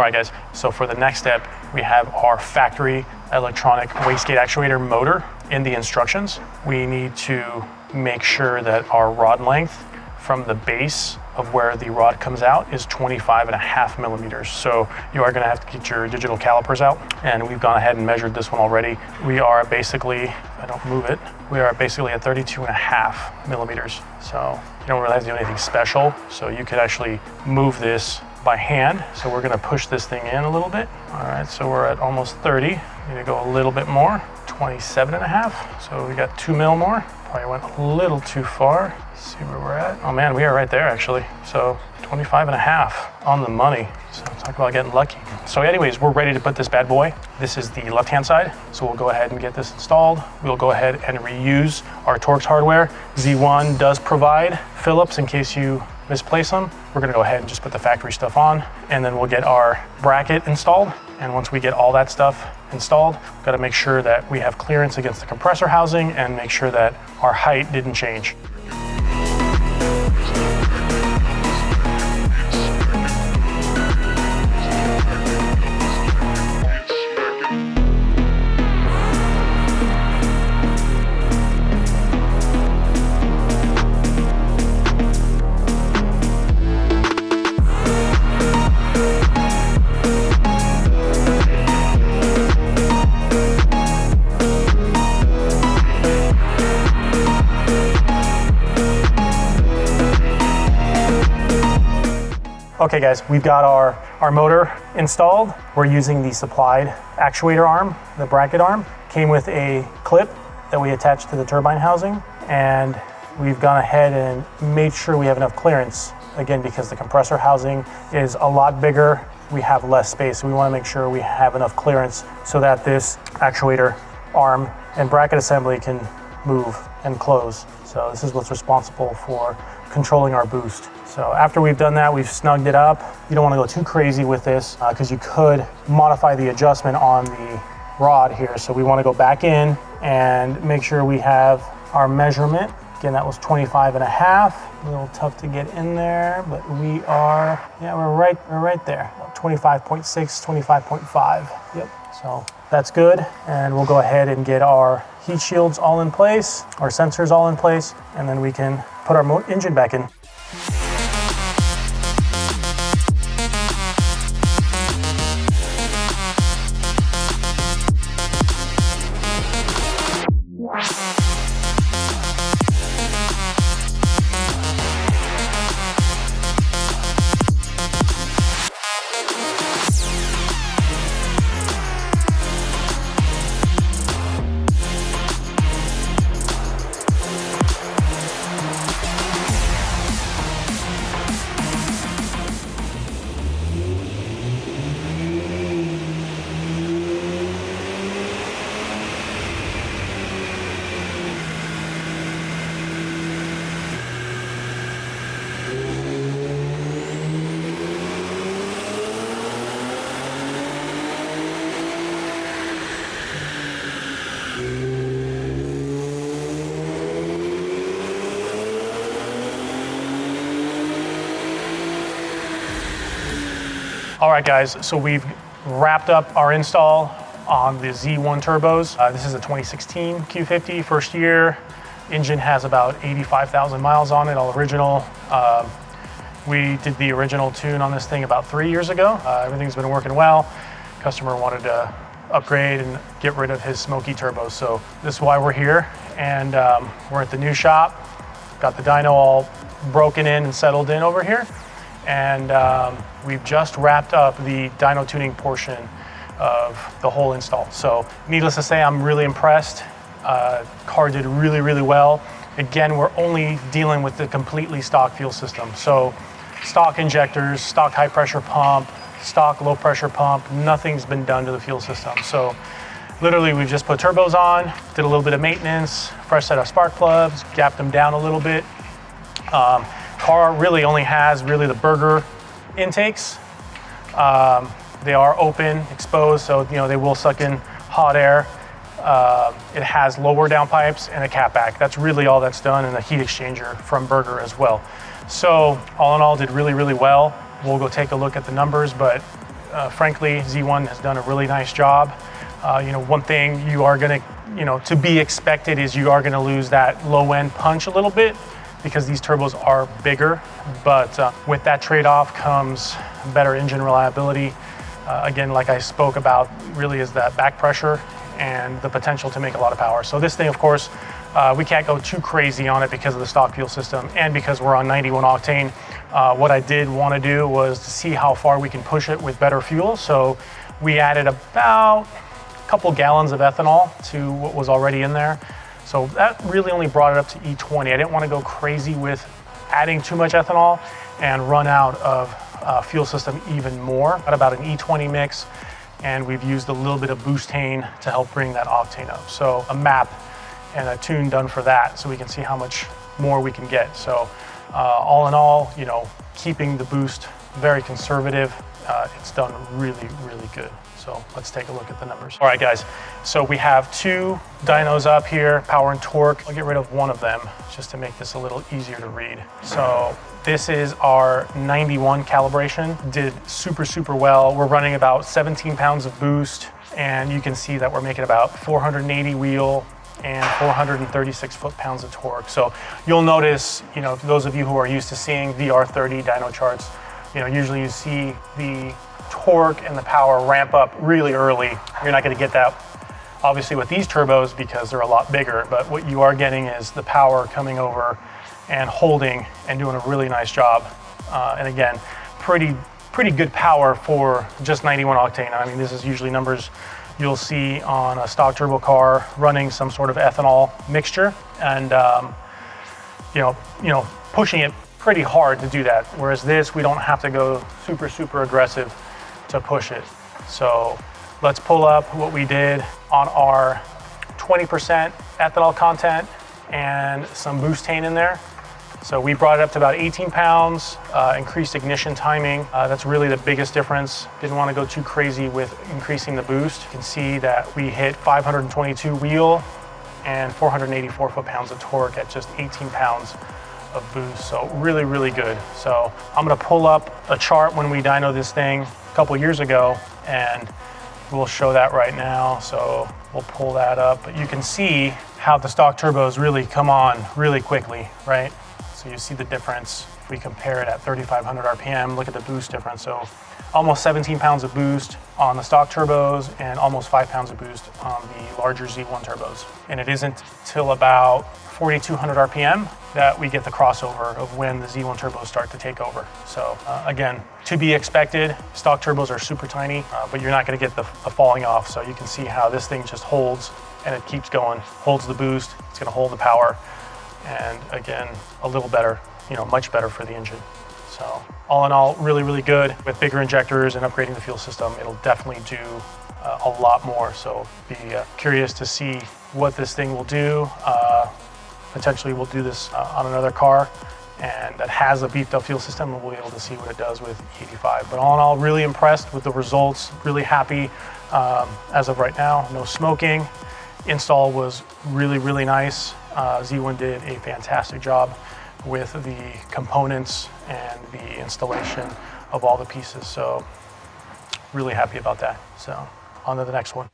right guys, so for the next step, we have our factory electronic wastegate actuator motor in the instructions. We need to make sure that our rod length from the base of where the rod comes out is 25.5 millimeters. So you are gonna have to get your digital calipers out, and we've gone ahead and measured this one already. We are basically, if I don't move it, we are basically at 32.5 millimeters. So you don't really have to do anything special. So you could actually move this by hand. So we're gonna push this thing in a little bit. All right, so we're at almost 30. Need to go a little bit more, 27.5. So we got 2 mil more. Probably went a little too far. Let's see where we're at. Oh man, we are right there actually. So 25.5 on the money. So talk about getting lucky. So anyways, we're ready to put this bad boy. This is the left-hand side. So we'll go ahead and get this installed. We'll go ahead and reuse our Torx hardware. Z1 does provide Phillips in case you misplace them. We're gonna go ahead and just put the factory stuff on, and then we'll get our bracket installed. And once we get all that stuff installed, we've got to make sure that we have clearance against the compressor housing and make sure that our height didn't change. Okay guys, we've got our motor installed. We're using the supplied actuator arm, the bracket arm. Came with a clip that we attached to the turbine housing, and we've gone ahead and made sure we have enough clearance. Again, because the compressor housing is a lot bigger, we have less space. So we want to make sure we have enough clearance so that this actuator arm and bracket assembly can move and close. So this is what's responsible for controlling our boost. So after we've done that, we've snugged it up. You don't want to go too crazy with this because you could modify the adjustment on the rod here. So we want to go back in and make sure we have our measurement. Again, that was 25.5. A little tough to get in there, but we are, yeah, we're right there. 25.6, 25.5. Yep. So that's good. And we'll go ahead and get our heat shields all in place, our sensors all in place, and then we can put our engine back in. All right guys, so we've wrapped up our install on the Z1 turbos. This is a 2016 Q50, first year. Engine has about 85,000 miles on it, all original. We did the original tune on this thing about 3 years ago. Everything's been working well. Customer wanted to upgrade and get rid of his smoky turbos. So this is why we're here. And we're at the new shop. Got the dyno all broken in and settled in over here. And we've just wrapped up the dyno tuning portion of the whole install. So needless to say, I'm really impressed. Car did really, really well. Again, we're only dealing with the completely stock fuel system. So stock injectors, stock high pressure pump, stock low pressure pump, nothing's been done to the fuel system. So literally we've just put turbos on, did a little bit of maintenance, fresh set of spark plugs, gapped them down a little bit. Car really only has the burger intakes. They are open, exposed, so they will suck in hot air. It has lower downpipes and a catback. That's really all that's done, and a heat exchanger from burger as well. So all in all, did really, really well. We'll go take a look at the numbers, but frankly, Z1 has done a really nice job. One thing you are going to, to be expected is you are going to lose that low end punch a little bit because these turbos are bigger, but with that trade-off comes better engine reliability. Again, like I spoke about, really is that back pressure and the potential to make a lot of power. So this thing, of course, we can't go too crazy on it because of the stock fuel system and because we're on 91 octane. What I did want to do was to see how far we can push it with better fuel. So we added about a couple gallons of ethanol to what was already in there. So that really only brought it up to E20. I didn't want to go crazy with adding too much ethanol and run out of fuel system even more. Got about an E20 mix, and we've used a little bit of boostane to help bring that octane up. So a map and a tune done for that, so we can see how much more we can get. So all in all, keeping the boost very conservative, it's done really, really good. So let's take a look at the numbers. All right, guys, so we have two dynos up here, power and torque. I'll get rid of one of them just to make this a little easier to read. So this is our 91 calibration. Did super, super well. We're running about 17 pounds of boost, and you can see that we're making about 480 wheel and 436 foot-pounds of torque. So you'll notice, those of you who are used to seeing VR30 dyno charts, usually you see the torque and the power ramp up really early. You're not going to get that obviously with these turbos because they're a lot bigger, but what you are getting is the power coming over and holding and doing a really nice job. And again, pretty good power for just 91 octane. I mean, this is usually numbers you'll see on a stock turbo car running some sort of ethanol mixture, and pushing it pretty hard to do that. Whereas this, we don't have to go super, super aggressive to push it. So let's pull up what we did on our 20% ethanol content and some boostane in there. So we brought it up to about 18 pounds, increased ignition timing. That's really the biggest difference. Didn't want to go too crazy with increasing the boost. You can see that we hit 522 wheel and 484 foot-pounds of torque at just 18 pounds of boost. So really, really good. So I'm gonna pull up a chart when we dyno this thing a couple years ago, and we'll show that right now. So we'll pull that up, but you can see how the stock turbos really come on really quickly, right? So you see the difference. If we compare it at 3,500 RPM, look at the boost difference. So almost 17 pounds of boost on the stock turbos and almost 5 pounds of boost on the larger Z1 turbos. And it isn't till about 4,200 RPM that we get the crossover of when the Z1 turbos start to take over. So again, to be expected, stock turbos are super tiny, but you're not gonna get the falling off. So you can see how this thing just holds and it keeps going, holds the boost, it's gonna hold the power. And again, a little better, much better for the engine. So all in all, really, really good. With bigger injectors and upgrading the fuel system, it'll definitely do a lot more. So be curious to see what this thing will do. Potentially we'll do this on another car and that has a beefed up fuel system, and we'll be able to see what it does with E85. But all in all, really impressed with the results, really happy as of right now. No smoking. Install was really, really nice. Z1 did a fantastic job with the components and the installation of all the pieces. So really happy about that. So on to the next one.